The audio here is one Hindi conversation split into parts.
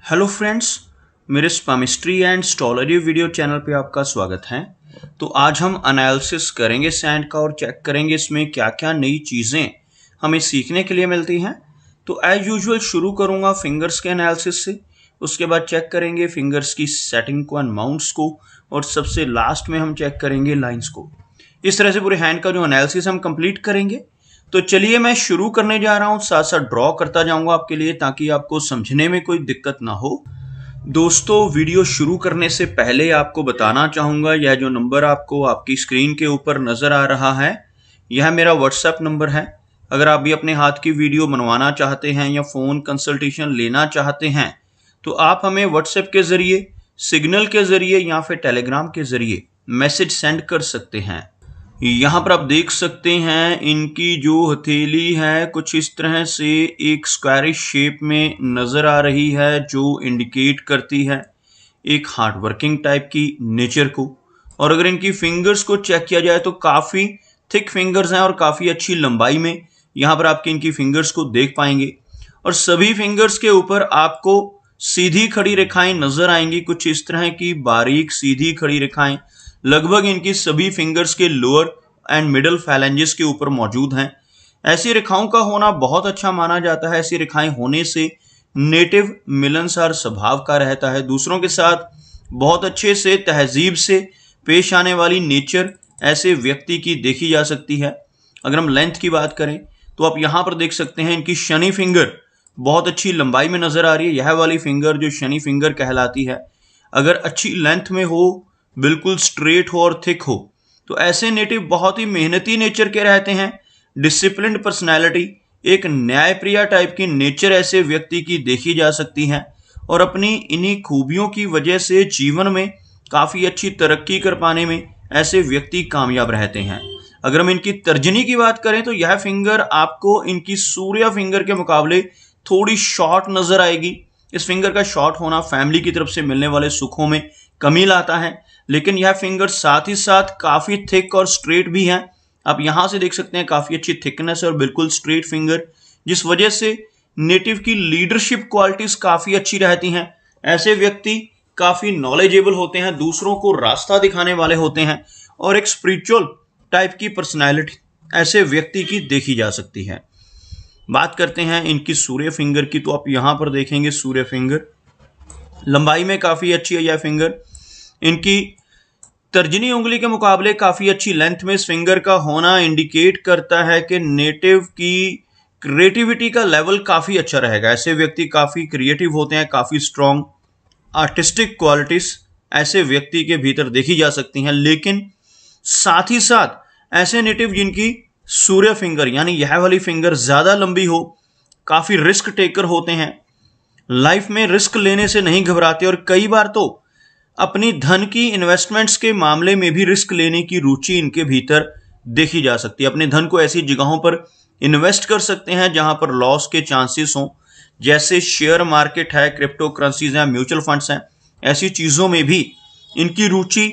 हेलो फ्रेंड्स, मेरे स्पामिस्ट्री एंड स्टोलरी वीडियो चैनल पे आपका स्वागत है। तो आज हम एनालिसिस करेंगे सैंड का और चेक करेंगे इसमें क्या क्या नई चीज़ें हमें सीखने के लिए मिलती हैं। तो एज यूजुअल शुरू करूँगा फिंगर्स के एनालिसिस से, उसके बाद चेक करेंगे फिंगर्स की सेटिंग को एंड माउंट्स को, और सबसे लास्ट में हम चेक करेंगे लाइंस को। इस तरह से पूरे हैंड का जो एनालिसिस हम कंप्लीट करेंगे। तो चलिए मैं शुरू करने जा रहा हूँ, साथ साथ ड्रॉ करता जाऊंगा आपके लिए ताकि आपको समझने में कोई दिक्कत ना हो। दोस्तों, वीडियो शुरू करने से पहले आपको बताना चाहूँगा, यह जो नंबर आपको आपकी स्क्रीन के ऊपर नज़र आ रहा है, यह मेरा व्हाट्सएप नंबर है। अगर आप भी अपने हाथ की वीडियो बनवाना चाहते हैं या फ़ोन कंसल्टेशन लेना चाहते हैं तो आप हमें व्हाट्सएप के ज़रिए, सिग्नल के ज़रिए या फिर टेलीग्राम के ज़रिए मैसेज सेंड कर सकते हैं। यहाँ पर आप देख सकते हैं इनकी जो हथेली है कुछ इस तरह से एक स्क्वायरिश शेप में नज़र आ रही है, जो इंडिकेट करती है एक हार्ड वर्किंग टाइप की नेचर को। और अगर इनकी फिंगर्स को चेक किया जाए तो काफ़ी थिक फिंगर्स हैं और काफ़ी अच्छी लंबाई में यहाँ पर आपके इनकी फिंगर्स को देख पाएंगे। और सभी फिंगर्स के ऊपर आपको सीधी खड़ी रेखाएं नज़र आएंगी, कुछ इस तरह की बारीक सीधी खड़ी रेखाएं लगभग इनकी सभी फिंगर्स के लोअर एंड मिडल फैलेंजेस के ऊपर मौजूद हैं। ऐसी रेखाओं का होना बहुत अच्छा माना जाता है। ऐसी रेखाएं होने से नेटिव मिलनसार स्वभाव का रहता है, दूसरों के साथ बहुत अच्छे से तहजीब से पेश आने वाली नेचर ऐसे व्यक्ति की देखी जा सकती है। अगर हम लेंथ की बात करें तो आप यहाँ पर देख सकते हैं इनकी शनि फिंगर बहुत अच्छी लंबाई में नज़र आ रही है। यह वाली फिंगर जो शनि फिंगर कहलाती है, अगर अच्छी लेंथ में हो, बिल्कुल स्ट्रेट हो और थिक हो, तो ऐसे नेटिव बहुत ही मेहनती नेचर के रहते हैं। डिसिप्लिन्ड पर्सनैलिटी, एक न्यायप्रिय टाइप की नेचर ऐसे व्यक्ति की देखी जा सकती है और अपनी इन्हीं खूबियों की वजह से जीवन में काफ़ी अच्छी तरक्की कर पाने में ऐसे व्यक्ति कामयाब रहते हैं। अगर हम इनकी तर्जनी की बात करें तो यह फिंगर आपको इनकी सूर्य फिंगर के मुकाबले थोड़ी शॉर्ट नज़र आएगी। इस फिंगर का शॉर्ट होना फैमिली की तरफ से मिलने वाले सुखों में कमी लाता है, लेकिन यह फिंगर साथ ही साथ काफ़ी थिक और स्ट्रेट भी हैं। आप यहाँ से देख सकते हैं काफ़ी अच्छी थिकनेस और बिल्कुल स्ट्रेट फिंगर, जिस वजह से नेटिव की लीडरशिप क्वालिटीज़ काफ़ी अच्छी रहती हैं। ऐसे व्यक्ति काफ़ी नॉलेजेबल होते हैं, दूसरों को रास्ता दिखाने वाले होते हैं और एक स्पिरिचुअल टाइप की पर्सनैलिटी ऐसे व्यक्ति की देखी जा सकती है। बात करते हैं इनकी सूर्य फिंगर की, तो आप यहाँ पर देखेंगे सूर्य फिंगर लंबाई में काफ़ी अच्छी है। यह फिंगर इनकी तर्जनी उंगली के मुकाबले काफ़ी अच्छी लेंथ में इस फिंगर का होना इंडिकेट करता है कि नेटिव की क्रिएटिविटी का लेवल काफ़ी अच्छा रहेगा। ऐसे व्यक्ति काफ़ी क्रिएटिव होते हैं, काफ़ी स्ट्रॉन्ग आर्टिस्टिक क्वालिटीज़ ऐसे व्यक्ति के भीतर देखी जा सकती हैं। लेकिन साथ ही साथ ऐसे नेटिव जिनकी सूर्य फिंगर यानी यह वाली फिंगर ज़्यादा लंबी हो, काफ़ी रिस्क टेकर होते हैं, लाइफ में रिस्क लेने से नहीं घबराते और कई बार तो अपनी धन की इन्वेस्टमेंट्स के मामले में भी रिस्क लेने की रुचि इनके भीतर देखी जा सकती है। अपने धन को ऐसी जगहों पर इन्वेस्ट कर सकते हैं जहां पर लॉस के चांसेस हों, जैसे शेयर मार्केट है, क्रिप्टो करेंसीज हैं, म्यूचुअल फंड्स हैं। ऐसी चीज़ों में भी इनकी रुचि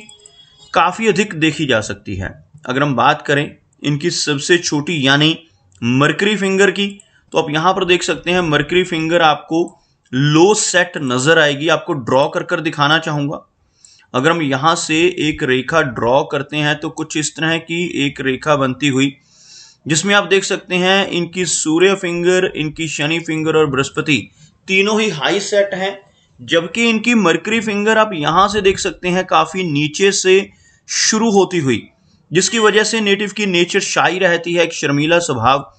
काफ़ी अधिक देखी जा सकती है। अगर हम बात करें इनकी सबसे छोटी यानी मरकरी फिंगर की, तो आप यहाँ पर देख सकते हैं मरकरी फिंगर आपको लो सेट नज़र आएगी। आपको ड्रॉ कर कर दिखाना चाहूँगा। अगर हम यहाँ से एक रेखा ड्रॉ करते हैं तो कुछ इस तरह की एक रेखा बनती हुई, जिसमें आप देख सकते हैं इनकी सूर्य फिंगर, इनकी शनि फिंगर और बृहस्पति तीनों ही हाई सेट हैं, जबकि इनकी मरकरी फिंगर आप यहाँ से देख सकते हैं काफ़ी नीचे से शुरू होती हुई, जिसकी वजह से नेटिव की नेचर शाई रहती है, एक शर्मीला स्वभाव,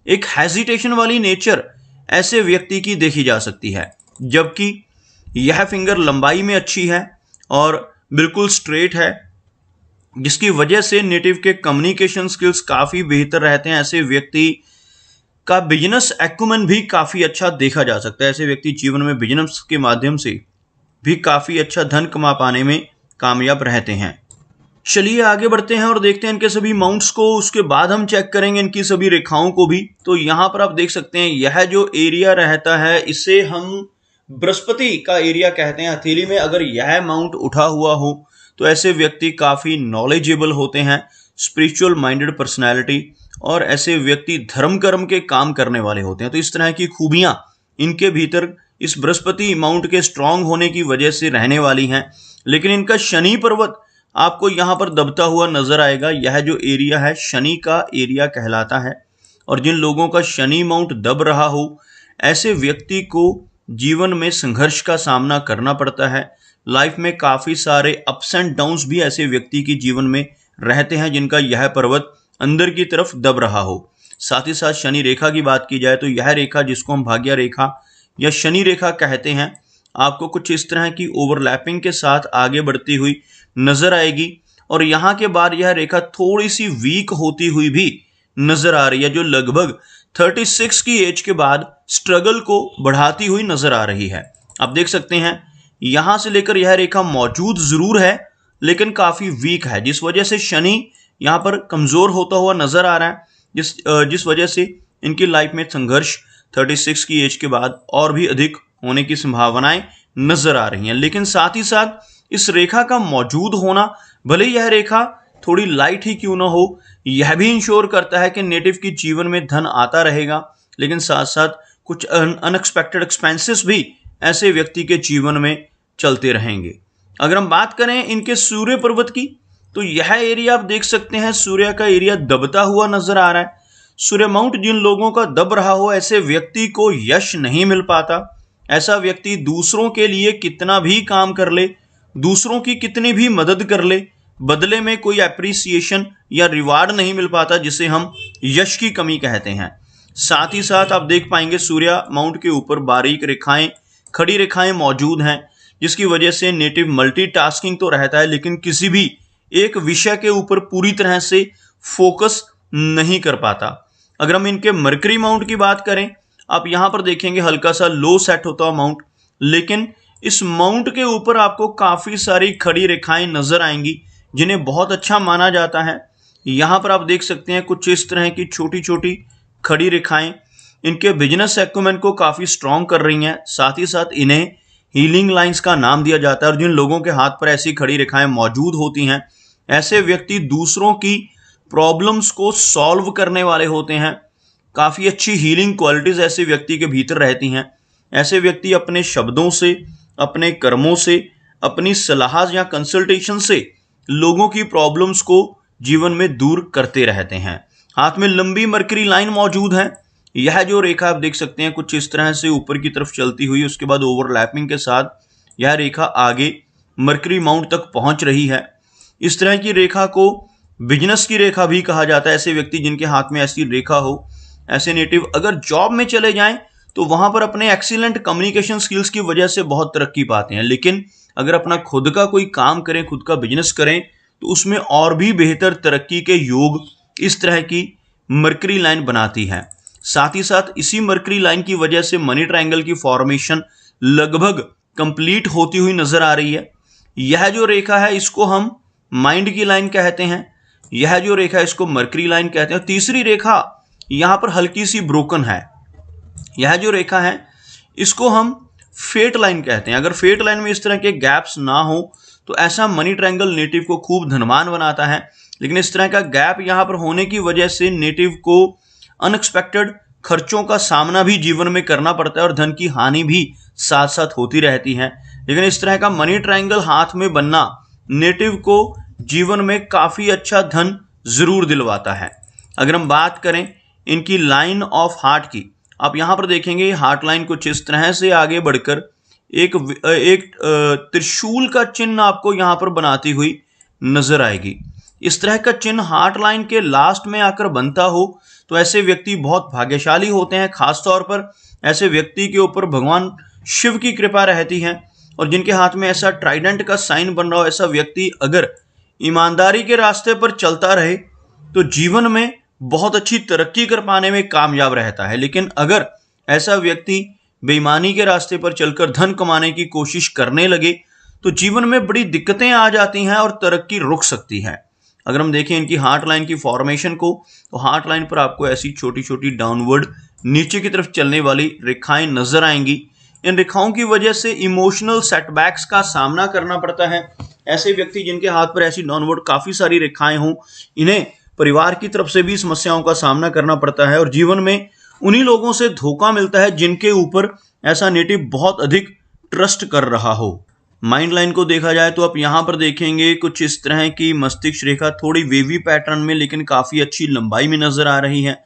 एक हेजिटेशन वाली नेचर ऐसे व्यक्ति की देखी जा सकती है। जबकि यह फिंगर लंबाई में अच्छी है और बिल्कुल स्ट्रेट है, जिसकी वजह से नेटिव के कम्युनिकेशन स्किल्स काफ़ी बेहतर रहते हैं। ऐसे व्यक्ति का बिजनेस एक्यूमेन भी काफ़ी अच्छा देखा जा सकता है। ऐसे व्यक्ति जीवन में बिजनेस के माध्यम से भी काफ़ी अच्छा धन कमा पाने में कामयाब रहते हैं। चलिए आगे बढ़ते हैं और देखते हैं इनके सभी माउंट्स को, उसके बाद हम चेक करेंगे इनकी सभी रेखाओं को भी। तो यहाँ पर आप देख सकते हैं यह जो एरिया रहता है इसे हम बृहस्पति का एरिया कहते हैं हथेली में। अगर यह माउंट उठा हुआ हो तो ऐसे व्यक्ति काफ़ी नॉलेजेबल होते हैं, स्पिरिचुअल माइंडेड पर्सनैलिटी, और ऐसे व्यक्ति धर्म कर्म के काम करने वाले होते हैं। तो इस तरह की खूबियाँ इनके भीतर इस बृहस्पति माउंट के स्ट्रांग होने की वजह से रहने वाली हैं, लेकिन इनका शनि पर्वत आपको यहाँ पर दबता हुआ नजर आएगा। यह जो एरिया है शनि का एरिया कहलाता है, और जिन लोगों का शनि माउंट दब रहा हो ऐसे व्यक्ति को जीवन में संघर्ष का सामना करना पड़ता है। लाइफ में काफ़ी सारे अप्स एंड डाउन्स भी ऐसे व्यक्ति के जीवन में रहते हैं जिनका यह पर्वत अंदर की तरफ दब रहा हो। साथ ही साथ शनि रेखा की बात की जाए तो यह रेखा, जिसको हम भाग्य रेखा या शनि रेखा कहते हैं, आपको कुछ इस तरह की ओवरलैपिंग के साथ आगे बढ़ती हुई नजर आएगी। और यहाँ के बाद यह रेखा थोड़ी सी वीक होती हुई भी नजर आ रही है, जो लगभग 36 की एज के बाद स्ट्रगल को बढ़ाती हुई नजर आ रही है। आप देख सकते हैं यहां से लेकर यह रेखा मौजूद जरूर है लेकिन काफी वीक है, जिस वजह से शनि यहां पर कमजोर होता हुआ नजर आ रहा है, जिस वजह से इनकी लाइफ में संघर्ष 36 की एज के बाद और भी अधिक होने की संभावनाएं नजर आ रही हैं। लेकिन साथ ही साथ इस रेखा का मौजूद होना, भले यह रेखा थोड़ी लाइट ही क्यों ना हो, यह भी इंश्योर करता है कि नेटिव के जीवन में धन आता रहेगा, लेकिन साथ साथ कुछ अनएक्सपेक्टेड एक्सपेंसेस भी ऐसे व्यक्ति के जीवन में चलते रहेंगे। अगर हम बात करें इनके सूर्य पर्वत की, तो यह एरिया आप देख सकते हैं सूर्य का एरिया दबता हुआ नजर आ रहा है। सूर्य माउंट जिन लोगों का दब रहा हो ऐसे व्यक्ति को यश नहीं मिल पाता। ऐसा व्यक्ति दूसरों के लिए कितना भी काम कर ले, दूसरों की कितनी भी मदद कर ले, बदले में कोई एप्रिसिएशन या रिवार्ड नहीं मिल पाता, जिसे हम यश की कमी कहते हैं। साथ ही साथ आप देख पाएंगे सूर्य माउंट के ऊपर बारीक रेखाएं, खड़ी रेखाएं मौजूद हैं, जिसकी वजह से नेटिव मल्टीटास्किंग तो रहता है लेकिन किसी भी एक विषय के ऊपर पूरी तरह से फोकस नहीं कर पाता। अगर हम इनके मरकरी माउंट की बात करें, आप यहां पर देखेंगे हल्का सा लो सेट होता हुआ माउंट, लेकिन इस माउंट के ऊपर आपको काफी सारी खड़ी रेखाएं नजर आएंगी जिन्हें बहुत अच्छा माना जाता है। यहां पर आप देख सकते हैं कुछ इस तरह की छोटी छोटी खड़ी रेखाएं इनके बिजनेस एक्यूमेन को काफी स्ट्रांग कर रही हैं। साथ ही साथ इन्हें हीलिंग लाइंस का नाम दिया जाता है, और जिन लोगों के हाथ पर ऐसी खड़ी रेखाएं मौजूद होती हैं ऐसे व्यक्ति दूसरों की प्रॉब्लम्स को सॉल्व करने वाले होते हैं। काफी अच्छी हीलिंग क्वालिटीज ऐसे व्यक्ति के भीतर रहती हैं। ऐसे व्यक्ति अपने शब्दों से, अपने कर्मों से, अपनी सलाह या कंसल्टेशन से लोगों की प्रॉब्लम्स को जीवन में दूर करते रहते हैं। हाथ में लंबी मरकरी लाइन मौजूद है। यह जो रेखा आप देख सकते हैं कुछ इस तरह से ऊपर की तरफ चलती हुई, उसके बाद ओवरलैपिंग के साथ यह रेखा आगे मरकरी माउंट तक पहुंच रही है। इस तरह की रेखा को बिजनेस की रेखा भी कहा जाता है। ऐसे व्यक्ति जिनके हाथ में ऐसी रेखा हो, ऐसे नेटिव अगर जॉब में चले जाएं तो वहां पर अपने एक्सीलेंट कम्युनिकेशन स्किल्स की वजह से बहुत तरक्की पाते हैं, लेकिन अगर अपना खुद का कोई काम करें, खुद का बिजनेस करें, तो उसमें और भी बेहतर तरक्की के योग इस तरह की मरकरी लाइन बनाती है। साथ ही साथ इसी मरकरी लाइन की वजह से मनी ट्रायंगल की फॉर्मेशन लगभग कंप्लीट होती हुई नजर आ रही है। यह जो रेखा है इसको हम माइंड की लाइन कहते हैं, यह जो रेखा है इसको मरकरी लाइन कहते हैं। तीसरी रेखा यहां पर हल्की सी ब्रोकन है, यह जो रेखा है इसको हम फेट लाइन कहते हैं। अगर फेट लाइन में इस तरह के गैप्स ना हो तो ऐसा मनी ट्रायंगल नेटिव को खूब धनवान बनाता है, लेकिन इस तरह का गैप यहां पर होने की वजह से नेटिव को अनएक्सपेक्टेड खर्चों का सामना भी जीवन में करना पड़ता है और धन की हानि भी साथ साथ होती रहती है। लेकिन इस तरह का मनी ट्रायंगल हाथ में बनना नेटिव को जीवन में काफी अच्छा धन जरूर दिलवाता है। अगर हम बात करें इनकी लाइन ऑफ हार्ट की, आप यहां पर देखेंगे हार्ट लाइन कुछ इस तरह से आगे बढ़कर एक त्रिशूल का चिन्ह आपको यहां पर बनाती हुई नजर आएगी। इस तरह का चिन्ह हार्ट लाइन के लास्ट में आकर बनता हो तो ऐसे व्यक्ति बहुत भाग्यशाली होते हैं। खासतौर पर ऐसे व्यक्ति के ऊपर भगवान शिव की कृपा रहती है, और जिनके हाथ में ऐसा ट्राइडेंट का साइन बन रहा हो, ऐसा व्यक्ति अगर ईमानदारी के रास्ते पर चलता रहे तो जीवन में बहुत अच्छी तरक्की कर पाने में कामयाब रहता है। लेकिन अगर ऐसा व्यक्ति बेईमानी के रास्ते पर चलकर धन कमाने की कोशिश करने लगे तो जीवन में बड़ी दिक्कतें आ जाती हैं और तरक्की रुक सकती है। अगर हम देखें इनकी हार्ट लाइन की फॉर्मेशन को, तो हार्ट लाइन पर आपको ऐसी छोटी छोटी डाउनवर्ड नीचे की तरफ चलने वाली रेखाएं नजर आएंगी। इन रेखाओं की वजह से इमोशनल सेटबैक्स का सामना करना पड़ता है। ऐसे व्यक्ति जिनके हाथ पर ऐसी डाउनवर्ड काफी सारी रेखाएं हों, इन्हें परिवार की तरफ से भी समस्याओं का सामना करना पड़ता है और जीवन में उन्हीं लोगों से धोखा मिलता है जिनके ऊपर ऐसा नेटिव बहुत अधिक ट्रस्ट कर रहा हो। माइंड लाइन को देखा जाए तो आप यहाँ पर देखेंगे कुछ इस तरह की मस्तिष्क रेखा थोड़ी वेवी पैटर्न में लेकिन काफ़ी अच्छी लंबाई में नजर आ रही है।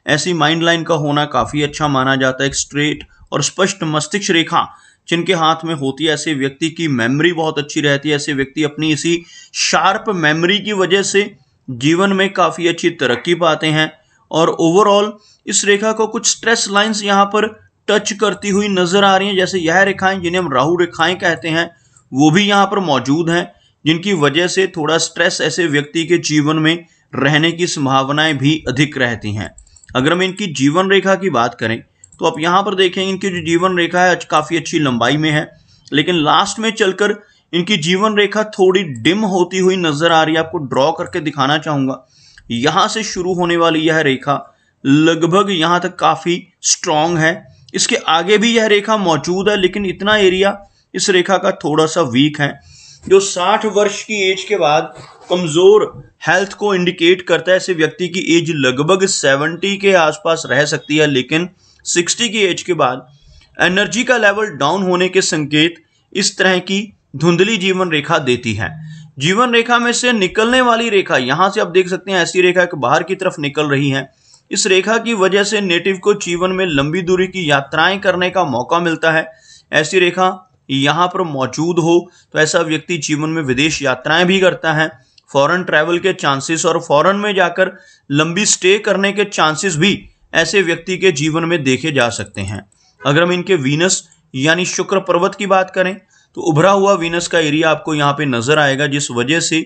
ऐसी माइंड लाइन का होना काफ़ी अच्छा माना जाता है। एक स्ट्रेट और स्पष्ट मस्तिष्क रेखा जिनके हाथ में होती है, ऐसे व्यक्ति की मेमोरी बहुत अच्छी रहती है। ऐसे व्यक्ति अपनी इसी शार्प मेमोरी की वजह से जीवन में काफ़ी अच्छी तरक्की पाते हैं। और ओवरऑल इस रेखा को कुछ स्ट्रेस लाइंस यहाँ पर टच करती हुई नजर आ रही हैं, जैसे यह रेखाएं जिन्हें हम राहु रेखाएं कहते हैं वो भी यहाँ पर मौजूद हैं, जिनकी वजह से थोड़ा स्ट्रेस ऐसे व्यक्ति के जीवन में रहने की संभावनाएं भी अधिक रहती हैं। अगर हम इनकी जीवन रेखा की बात करें तो आप यहाँ पर देखेंगे इनकी जो जीवन रेखा है काफ़ी अच्छी लंबाई में है, लेकिन लास्ट में चलकर इनकी जीवन रेखा थोड़ी डिम होती हुई नजर आ रही है। आपको ड्रॉ करके दिखाना चाहूँगा। यहाँ से शुरू होने वाली यह रेखा लगभग यहाँ तक काफ़ी स्ट्रॉन्ग है। इसके आगे भी यह रेखा मौजूद है, लेकिन इतना एरिया इस रेखा का थोड़ा सा वीक है, जो 60 वर्ष की एज के बाद कमजोर हेल्थ को इंडिकेट करता है। ऐसे व्यक्ति की एज लगभग 70 के आसपास रह सकती है, लेकिन 60 की एज के बाद एनर्जी का लेवल डाउन होने के संकेत इस तरह की धुंधली जीवन रेखा देती है। जीवन रेखा में से निकलने वाली रेखा यहां से आप देख सकते हैं, ऐसी रेखा बाहर की तरफ निकल रही है। इस रेखा की वजह से नेटिव को जीवन में लंबी दूरी की यात्राएं करने का मौका मिलता है। ऐसी रेखा यहाँ पर मौजूद हो तो ऐसा व्यक्ति जीवन में विदेश यात्राएं भी करता है। फॉरेन ट्रैवल के चांसेस और फॉरेन में जाकर लंबी स्टे करने के चांसेस भी ऐसे व्यक्ति के जीवन में देखे जा सकते हैं। अगर हम इनके वीनस यानी शुक्र पर्वत की बात करें तो उभरा हुआ वीनस का एरिया आपको यहाँ पे नजर आएगा, जिस वजह से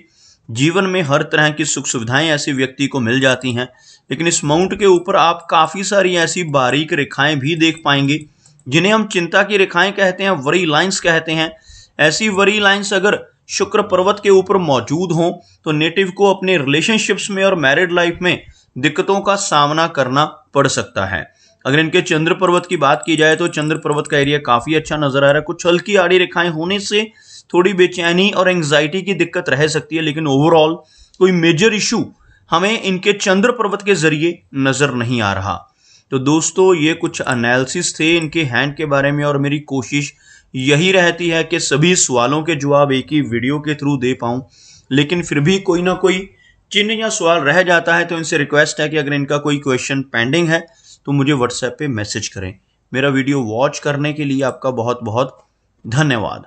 जीवन में हर तरह की सुख सुविधाएं ऐसे व्यक्ति को मिल जाती हैं। लेकिन इस माउंट के ऊपर आप काफ़ी सारी ऐसी बारीक रेखाएं भी देख पाएंगे जिन्हें हम चिंता की रेखाएं कहते हैं, वरी लाइंस कहते हैं। ऐसी वरी लाइंस अगर शुक्र पर्वत के ऊपर मौजूद हों तो नेटिव को अपने रिलेशनशिप्स में और मैरिड लाइफ में दिक्कतों का सामना करना पड़ सकता है। अगर इनके चंद्र पर्वत की बात की जाए तो चंद्र पर्वत का एरिया काफ़ी अच्छा नजर आ रहा है। कुछ हल्की आड़ी रेखाएं होने से थोड़ी बेचैनी और एंग्जाइटी की दिक्कत रह सकती है, लेकिन ओवरऑल कोई मेजर इशू हमें इनके चंद्र पर्वत के जरिए नजर नहीं आ रहा। तो दोस्तों ये कुछ एनालिसिस थे इनके हैंड के बारे में, और मेरी कोशिश यही रहती है कि सभी सवालों के जवाब एक ही वीडियो के थ्रू दे पाऊँ, लेकिन फिर भी कोई ना कोई चिन्ह या सवाल रह जाता है। तो इनसे रिक्वेस्ट है कि अगर इनका कोई क्वेश्चन पेंडिंग है तो मुझे व्हाट्सएप पे मैसेज करें। मेरा वीडियो वॉच करने के लिए आपका बहुत बहुत धन्यवाद।